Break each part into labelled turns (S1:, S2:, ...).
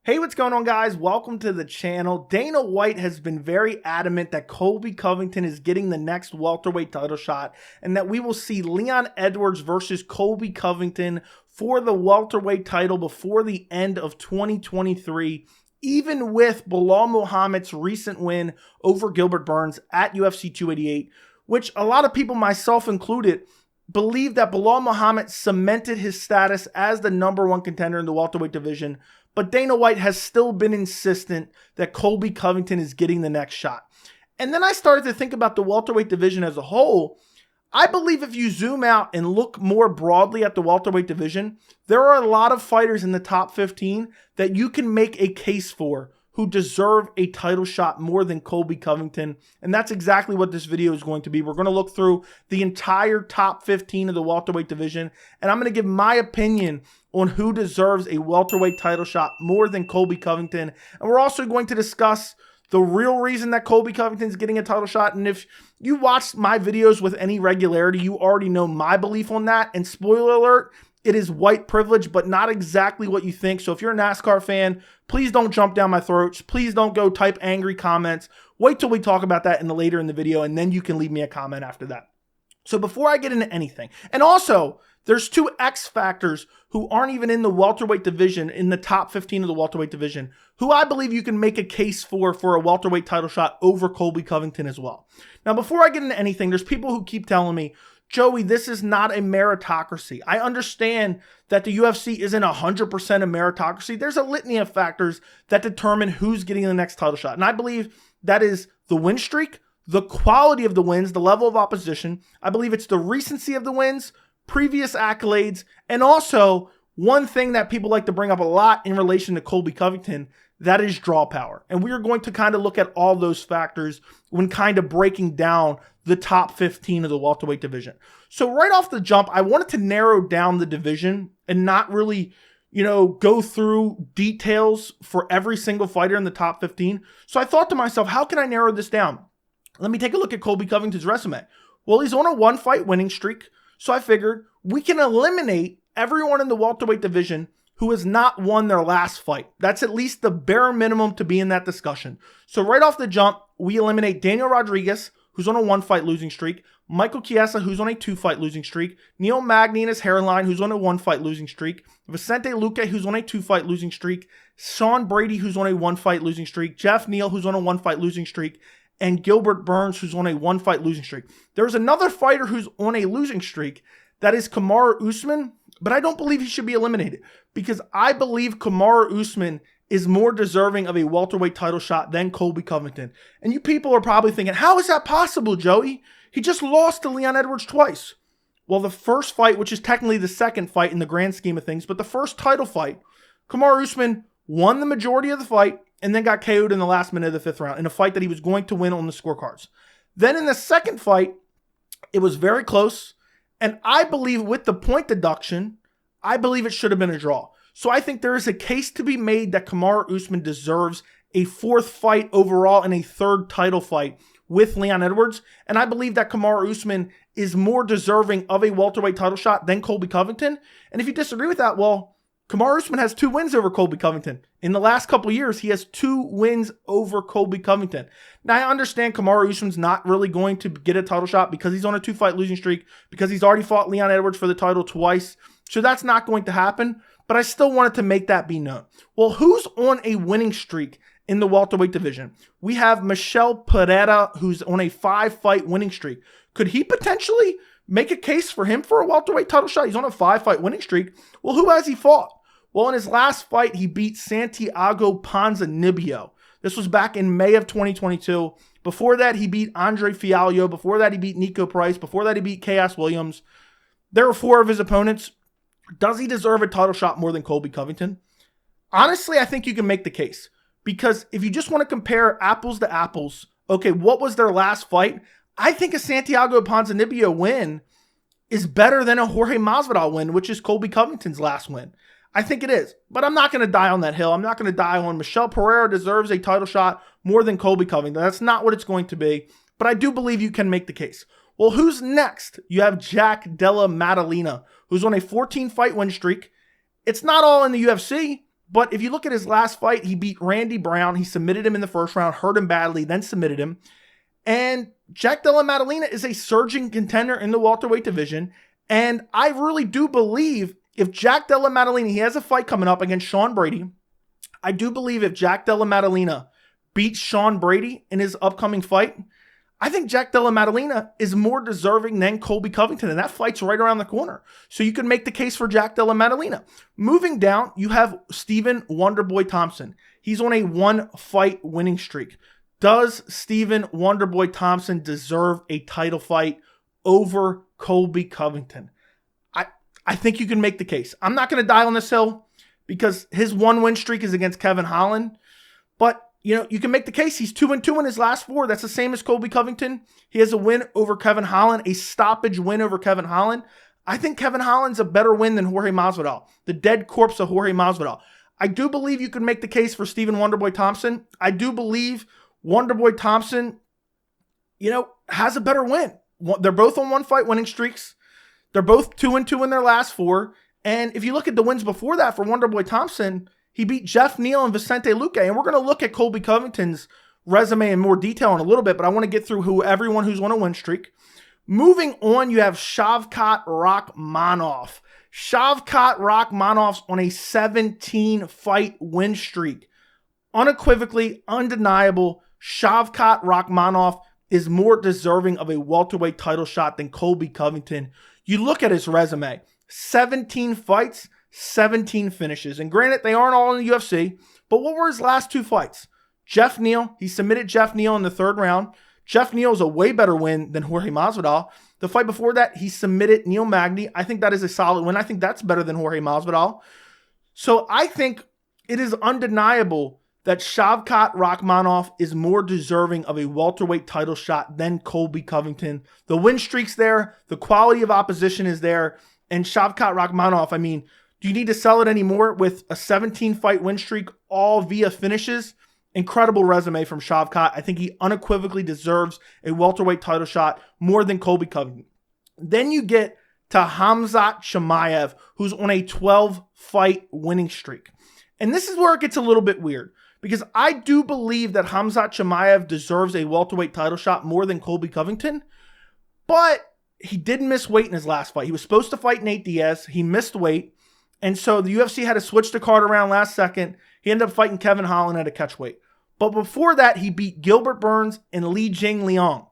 S1: Hey, what's going on, guys? Welcome to the channel. Dana White has been very adamant that Colby Covington is getting the next welterweight title shot and that we will see Leon Edwards versus Colby Covington for the welterweight title before the end of 2023, even with Belal Muhammad's recent win over Gilbert Burns at UFC 288, which a lot of people, myself included, believe that Belal Muhammad cemented his status as the #1 contender in the welterweight division. But Dana White has still been insistent that Colby Covington is getting the next shot. And then I started to think about the welterweight division as a whole. I believe if you zoom out and look more broadly at the welterweight division, there are a lot of fighters in the top 15 that you can make a case for who deserve a title shot more than Colby Covington. And that's exactly what this video is going to be. We're going to look through the entire top 15 of the welterweight division, and I'm going to give my opinion on who deserves a welterweight title shot more than Colby Covington. And we're also going to discuss the real reason that Colby Covington is getting a title shot. And if you watch my videos with any regularity, you already know my belief on that. And spoiler alert, it is white privilege, but not exactly what you think. So if you're a NASCAR fan, please don't jump down my throat. Please don't go type angry comments. Wait till we talk about that later in the video, and then you can leave me a comment after that. So before I get into anything, and also there's two X factors who aren't even in the welterweight division, in the top 15 of the welterweight division, who I believe you can make a case for a welterweight title shot over Colby Covington as well. Now, before I get into anything, there's people who keep telling me, Joey, this is not a meritocracy. I understand that the UFC isn't 100% a meritocracy. There's a litany of factors that determine who's getting the next title shot. And I believe that is the win streak, the quality of the wins, the level of opposition. I believe it's the recency of the wins, previous accolades, and also one thing that people like to bring up a lot in relation to Colby Covington, that is draw power. And we are going to kind of look at all those factors when kind of breaking down the top 15 of the welterweight division. So right off the jump, I wanted to narrow down the division and not really, go through details for every single fighter in the top 15. So I thought to myself, how can I narrow this down? Let me take a look at Colby Covington's resume. Well, he's on a 1-fight winning streak. So I figured we can eliminate everyone in the welterweight division who has not won their last fight. That's at least the bare minimum to be in that discussion. So right off the jump, we eliminate Daniel Rodriguez, who's on a 1-fight losing streak, Michael Chiesa, who's on a 2-fight losing streak, Neil Magny and his hairline, who's on a 1-fight losing streak, Vicente Luque, who's on a 2-fight losing streak, Sean Brady, who's on a 1-fight losing streak, Jeff Neal, who's on a 1-fight losing streak, and Gilbert Burns, who's on a 1-fight losing streak. There's another fighter who's on a losing streak, that is Kamaru Usman, but I don't believe he should be eliminated because I believe Kamaru Usman is more deserving of a welterweight title shot than Colby Covington. And you people are probably thinking, how is that possible, Joey? He just lost to Leon Edwards twice. Well, the first fight, which is technically the second fight in the grand scheme of things, but the first title fight, Kamaru Usman won the majority of the fight and then got KO'd in the last minute of the 5th round in a fight that he was going to win on the scorecards. Then in the second fight, it was very close. And I believe with the point deduction, I believe it should have been a draw. So I think there is a case to be made that Kamaru Usman deserves a 4th fight overall and a 3rd title fight with Leon Edwards. And I believe that Kamaru Usman is more deserving of a welterweight title shot than Colby Covington. And if you disagree with that, well, Kamaru Usman has 2 wins over Colby Covington. In the last couple years, he has 2 wins over Colby Covington. Now, I understand Kamaru Usman's not really going to get a title shot because he's on a 2-fight losing streak, because he's already fought Leon Edwards for the title twice. So that's not going to happen, but I still wanted to make that be known. Well, who's on a winning streak in the welterweight division? We have Michel Pereira, who's on a 5-fight winning streak. Could he potentially make a case for him for a welterweight title shot? He's on a 5-fight winning streak. Well, who has he fought? Well, in his last fight, he beat Santiago Ponzinibbio. This was back in May of 2022. Before that, he beat Andre Fialho. Before that, he beat Nico Price. Before that, he beat Chaos Williams. There are 4 of his opponents. Does he deserve a title shot more than Colby Covington? Honestly, I think you can make the case. Because if you just want to compare apples to apples, okay, what was their last fight? I think a Santiago Ponzinibbio win is better than a Jorge Masvidal win, which is Colby Covington's last win. I think it is, but I'm not going to die on that hill. I'm not going to die on Michel Pereira deserves a title shot more than Colby Covington. That's not what it's going to be, but I do believe you can make the case. Well, who's next? You have Della Madalina, who's on a 14-fight win streak. It's not all in the UFC, But if you look at his last fight, he beat Randy Brown. He submitted him in the first round, hurt him badly, then submitted him. And Jack Della Madalina is a surging contender in the welterweight division. And I really do believe if Jack Della Madalina, he has a fight coming up against Sean Brady. I do believe if Jack Della Madalina beats Sean Brady in his upcoming fight, I think Jack Della Madalina is more deserving than Colby Covington, and that fight's right around the corner. So you can make the case for Jack Della Madalina. Moving down, you have Stephen Wonderboy Thompson. He's on a 1-fight winning streak. Does Stephen Wonderboy Thompson deserve a title fight over Colby Covington? I think you can make the case. I'm not going to die on this hill because his 1-win streak is against Kevin Holland, but you can make the case. He's 2-2 in his last 4. That's the same as Colby Covington. He has a win over Kevin Holland, a stoppage win over Kevin Holland. I think Kevin Holland's a better win than Jorge Masvidal, the dead corpse of Jorge Masvidal. I do believe you can make the case for Stephen Wonderboy Thompson. I do believe Wonderboy Thompson, has a better win. They're both on 1-fight winning streaks. They're both 2-2 in their last 4. And if you look at the wins before that for Wonderboy Thompson, he beat Jeff Neal and Vicente Luque. And we're going to look at Colby Covington's resume in more detail in a little bit, but I want to get through everyone who's on a win streak. Moving on, you have Shavkat Rakhmonov. Shavkat Rakhmonov's on a 17-fight win streak. Unequivocally, undeniable, Shavkat Rakhmonov is more deserving of a welterweight title shot than Colby Covington. You look at his resume, 17 fights, 17 finishes. And granted, they aren't all in the UFC, but what were his last 2 fights? Jeff Neal, he submitted Jeff Neal in the 3rd round. Jeff Neal is a way better win than Jorge Masvidal. The fight before that, he submitted Neil Magny. I think that is a solid win. I think that's better than Jorge Masvidal. So I think it is undeniable that Shavkat Rakhmonov is more deserving of a welterweight title shot than Colby Covington. The win streak's there. The quality of opposition is there. And Shavkat Rakhmonov, do you need to sell it anymore with a 17-fight win streak, all via finishes? Incredible resume from Shavkat. I think he unequivocally deserves a welterweight title shot more than Colby Covington. Then you get to Hamza Shamayev, who's on a 12-fight winning streak. And this is where it gets a little bit weird, because I do believe that Hamza Shamayev deserves a welterweight title shot more than Colby Covington, but he did miss weight in his last fight. He was supposed to fight Nate Diaz. He missed weight. And so the UFC had to switch the card around last second. He ended up fighting Kevin Holland at a catch weight. But before that, he beat Gilbert Burns and Li Jingliang.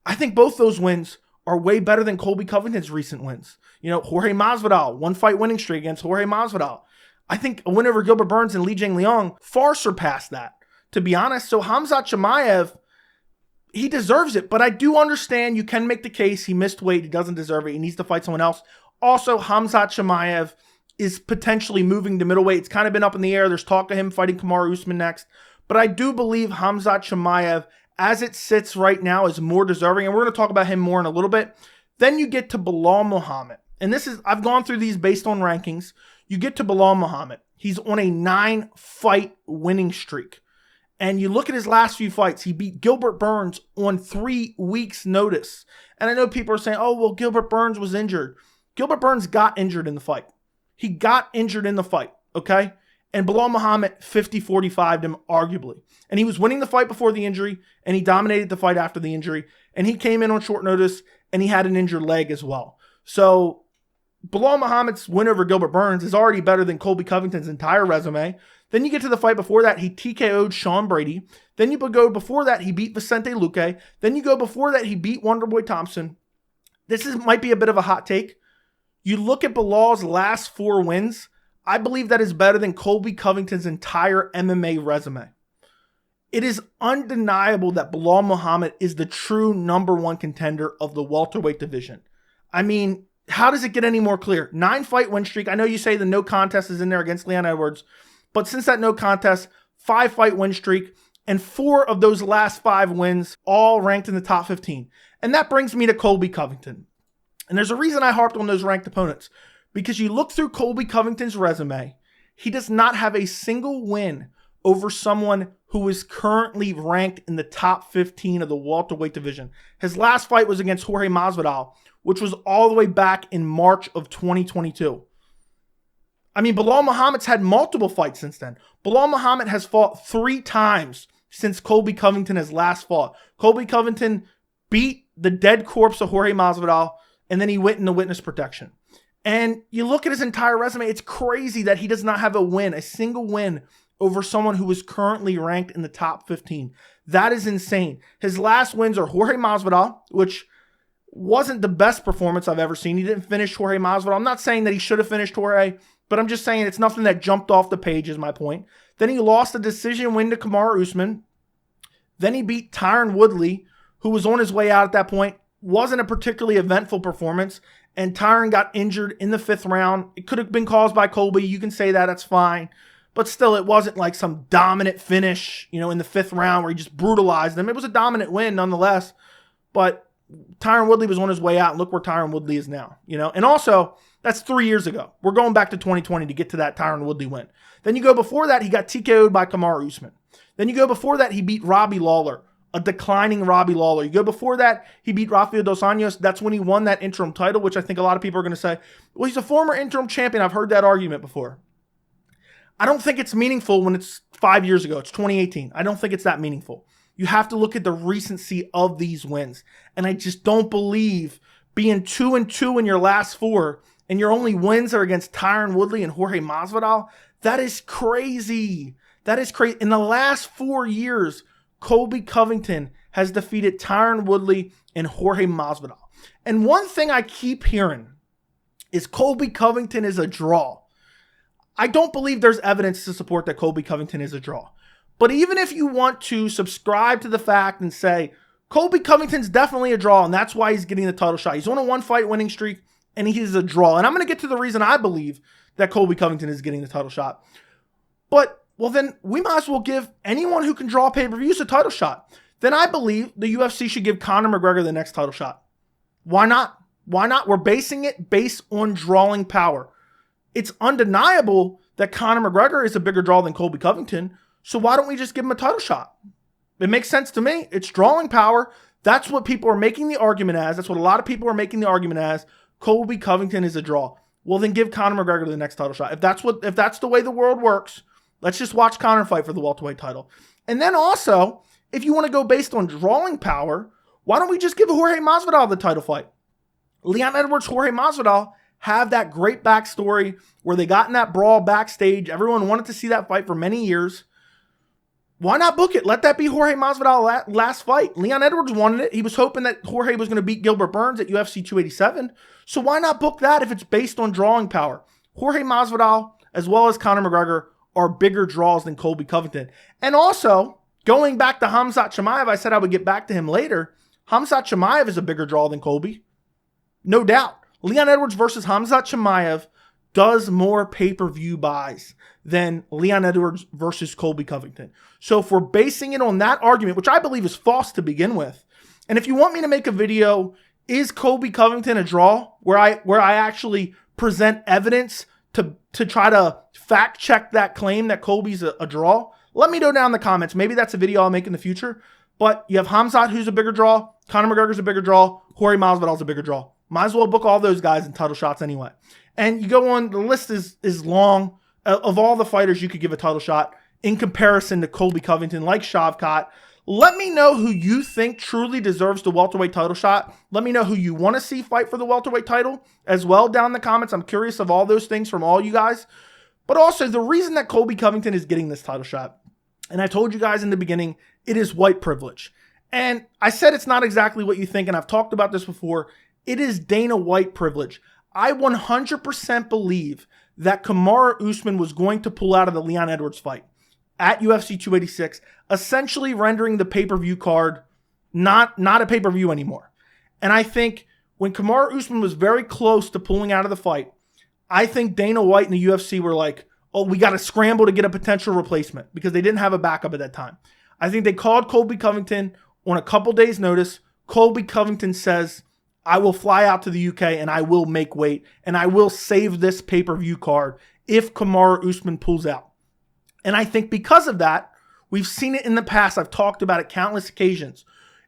S1: I think both those wins are way better than Colby Covington's recent wins. Jorge Masvidal, 1-fight winning streak against Jorge Masvidal. I think a win over Gilbert Burns and Li Jingliang far surpassed that, to be honest. So Hamza Chimaev, he deserves it. But I do understand you can make the case he missed weight. He doesn't deserve it. He needs to fight someone else. Also, Hamza Chimaev is potentially moving to middleweight. It's kind of been up in the air. There's talk of him fighting Kamaru Usman next. But I do believe Hamza Chimaev, as it sits right now, is more deserving. And we're going to talk about him more in a little bit. Then you get to Belal Muhammad. And I've gone through these based on rankings. You get to Belal Muhammad. He's on a 9-fight winning streak. And you look at his last few fights. He beat Gilbert Burns on 3 weeks' notice. And I know people are saying, oh, well, Gilbert Burns was injured. Gilbert Burns got injured in the fight. He got injured in the fight, okay? And Belal Muhammad 50-45'd him, arguably. And he was winning the fight before the injury, and he dominated the fight after the injury. And he came in on short notice, and he had an injured leg as well. So Belal Muhammad's win over Gilbert Burns is already better than Colby Covington's entire resume. Then you get to the fight before that, he TKO'd Sean Brady. Then you go before that, he beat Vicente Luque. Then you go before that, he beat Wonderboy Thompson. Might be a bit of a hot take. You look at Belal's last 4 wins, I believe that is better than Colby Covington's entire MMA resume. It is undeniable that Belal Muhammad is the true #1 contender of the welterweight division. How does it get any more clear? 9-fight win streak. I know you say the no contest is in there against Leon Edwards, but since that no contest, 5-fight win streak, and 4 of those last 5 wins all ranked in the top 15. And that brings me to Colby Covington. And there's a reason I harped on those ranked opponents. Because you look through Colby Covington's resume, he does not have a single win over someone who is currently ranked in the top 15 of the welterweight division. His last fight was against Jorge Masvidal, which was all the way back in March of 2022. I mean, Belal Muhammad's had multiple fights since then. Belal Muhammad has fought 3 times since Colby Covington has last fought. Colby Covington beat the dead corpse of Jorge Masvidal, and then he went into witness protection. And you look at his entire resume, it's crazy that he does not have a win, a single win over someone who is currently ranked in the top 15. That is insane. His last wins are Jorge Masvidal, which wasn't the best performance I've ever seen. He didn't finish Jorge Masvidal. I'm not saying that he should have finished Jorge, but I'm just saying it's nothing that jumped off the page is my point. Then he lost a decision win to Kamaru Usman. Then he beat Tyron Woodley, who was on his way out at that point. Wasn't a particularly eventful performance, and Tyron got injured in the 5th round. It could have been caused by Colby. You can say that. That's fine. But still, it wasn't like some dominant finish, in the 5th round where he just brutalized them. It was a dominant win nonetheless. But Tyron Woodley was on his way out, and look where Tyron Woodley is now. And also, that's 3 years ago. We're going back to 2020 to get to that Tyron Woodley win. Then you go before that, he got TKO'd by Kamaru Usman. Then you go before that, he beat Robbie Lawler, a declining Robbie Lawler. You go before that, he beat Rafael Dos Anjos. That's when he won that interim title, which I think a lot of people are going to say, well, he's a former interim champion. I've heard that argument before. I don't think it's meaningful when it's 5 years ago. It's 2018. I don't think it's that meaningful. You have to look at the recency of these wins. And I just don't believe being 2-2 in your last 4 and your only wins are against Tyron Woodley and Jorge Masvidal. That is crazy. That is crazy. In the last 4 years, Colby Covington has defeated Tyron Woodley and Jorge Masvidal. And one thing I keep hearing is Colby Covington is a draw. I don't believe there's evidence to support that Colby Covington is a draw. But even if you want to subscribe to the fact and say, Colby Covington's definitely a draw, and that's why he's getting the title shot. He's on a 1-fight winning streak, and he's a draw. And I'm going to get to the reason I believe that Colby Covington is getting the title shot. But, well, then we might as well give anyone who can draw pay-per-views a title shot. Then I believe the UFC should give Conor McGregor the next title shot. Why not? Why not? We're basing it based on drawing power. It's undeniable that Conor McGregor is a bigger draw than Colby Covington. So why don't we just give him a title shot? It makes sense to me. It's drawing power. That's what people are making the argument as. That's what a lot of people are making the argument as. Colby Covington is a draw. Well, then give Conor McGregor the next title shot. If that's the way the world works, let's just watch Conor fight for the welterweight title. And then also, if you want to go based on drawing power, why don't we just give Jorge Masvidal the title fight? Leon Edwards, Jorge Masvidal have that great backstory where they got in that brawl backstage. Everyone wanted to see that fight for many years. Why not book it? Let that be Jorge Masvidal's last fight. Leon Edwards wanted it. He was hoping that Jorge was going to beat Gilbert Burns at UFC 287. So why not book that if it's based on drawing power? Jorge Masvidal, as well as Conor McGregor, are bigger draws than Colby Covington. And also, going back to Hamza Shamayev, I said I would get back to him later. Hamza Shamayev is a bigger draw than Colby. No doubt. Leon Edwards versus Hamza Shamayev does more pay-per-view buys than Leon Edwards versus Colby Covington. So if we're basing it on that argument, which I believe is false to begin with, and if you want me to make a video, is Colby Covington a draw, where I actually present evidence to try to fact check that claim that Colby's a draw, let me know down in the comments. Maybe that's a video I'll make in the future. But you have Hamzat, who's a bigger draw. Conor McGregor's a bigger draw. Jorge Masvidal's a bigger draw. Might as well book all those guys in title shots anyway. And you go on, the list is long of all the fighters you could give a title shot in comparison to Colby Covington, like Shavkat. Let me know who you think truly deserves the welterweight title shot. Let me know who you want to see fight for the welterweight title as well down in the comments. I'm curious of all those things from all you guys. But also, the reason that Colby Covington is getting this title shot, and I told you guys in the beginning, it is white privilege. And I said it's not exactly what you think, and I've talked about this before. It is Dana White privilege. I 100% believe that Kamaru Usman was going to pull out of the Leon Edwards fight at UFC 286, essentially rendering the pay-per-view card not a pay-per-view anymore. And I think when Kamaru Usman was very close to pulling out of the fight, I think Dana White and the UFC were like, oh, we got to scramble to get a potential replacement because they didn't have a backup at that time. I think they called Colby Covington on a couple days' notice. Colby Covington says, I will fly out to the UK and I will make weight and I will save this pay-per-view card if Kamaru Usman pulls out. And I think because of that, we've seen it in the past. I've talked about it countless occasions.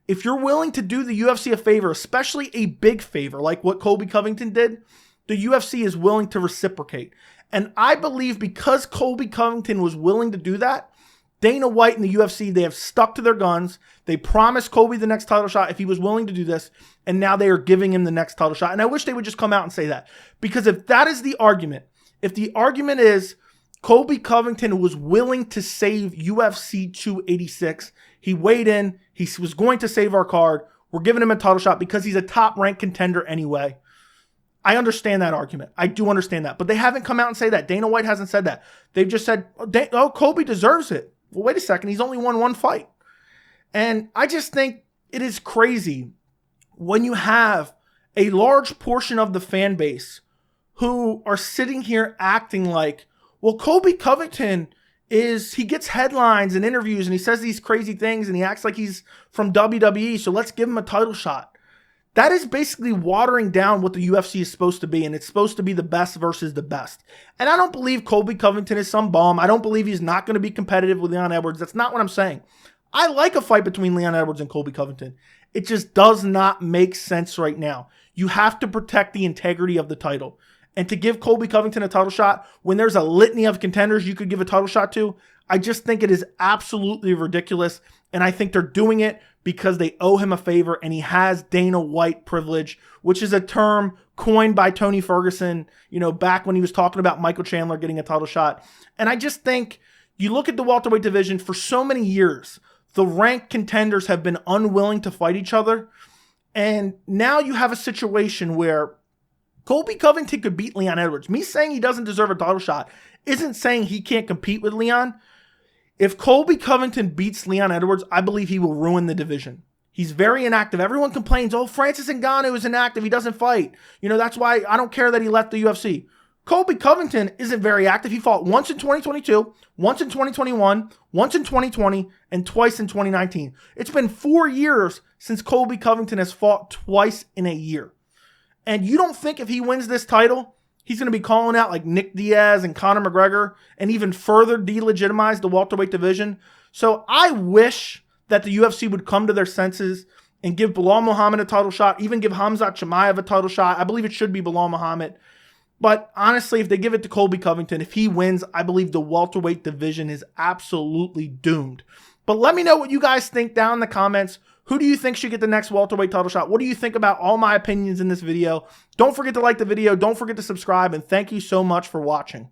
S1: If you're willing to do the UFC a favor, especially a big favor like what Colby Covington did, the UFC is willing to reciprocate. And I believe because Colby Covington was willing to do that, Dana White and the UFC, they have stuck to their guns. They promised Colby the next title shot if he was willing to do this, and now they are giving him the next title shot. And I wish they would just come out and say that. Because if that is the argument, if the argument is Colby Covington was willing to save UFC 286, he weighed in, he was going to save our card, we're giving him a title shot because he's a top-ranked contender anyway. I understand that argument. I do understand that. But they haven't come out and say that. Dana White hasn't said that. They've just said, oh, Colby deserves it. Well, wait a second. He's only won one fight. And I just think it is crazy when you have a large portion of the fan base who are sitting here acting like, well, Colby Covington he gets headlines and interviews and he says these crazy things and he acts like he's from WWE, so let's give him a title shot. That is basically watering down what the UFC is supposed to be, and it's supposed to be the best versus the best. And I don't believe Colby Covington is some bum. I don't believe he's not going to be competitive with Leon Edwards. That's not what I'm saying. I like a fight between Leon Edwards and Colby Covington. It just does not make sense right now. You have to protect the integrity of the title. And to give Colby Covington a title shot when there's a litany of contenders you could give a title shot to, I just think it is absolutely ridiculous. And I think they're doing it because they owe him a favor and he has Dana White privilege, which is a term coined by Tony Ferguson, back when he was talking about Michael Chandler getting a title shot. And I just think you look at the welterweight division for so many years, the ranked contenders have been unwilling to fight each other. And now you have a situation where Colby Covington could beat Leon Edwards. Me saying he doesn't deserve a title shot isn't saying he can't compete with Leon. If Colby Covington beats Leon Edwards, I believe he will ruin the division. He's very inactive. Everyone complains, oh, Francis Ngannou is inactive. He doesn't fight. That's why I don't care that he left the UFC. Colby Covington isn't very active. He fought once in 2022, once in 2021, once in 2020, and twice in 2019. It's been 4 years since Colby Covington has fought twice in a year. And you don't think if he wins this title, he's going to be calling out like Nick Diaz and Conor McGregor and even further delegitimize the welterweight division? So I wish that the UFC would come to their senses and give Belal Muhammad a title shot, even give Hamza Shamayev a title shot. I believe it should be Belal Muhammad. But honestly, if they give it to Colby Covington, if he wins, I believe the welterweight division is absolutely doomed. But let me know what you guys think down in the comments. Who do you think should get the next welterweight title shot? What do you think about all my opinions in this video? Don't forget to like the video. Don't forget to subscribe. And thank you so much for watching.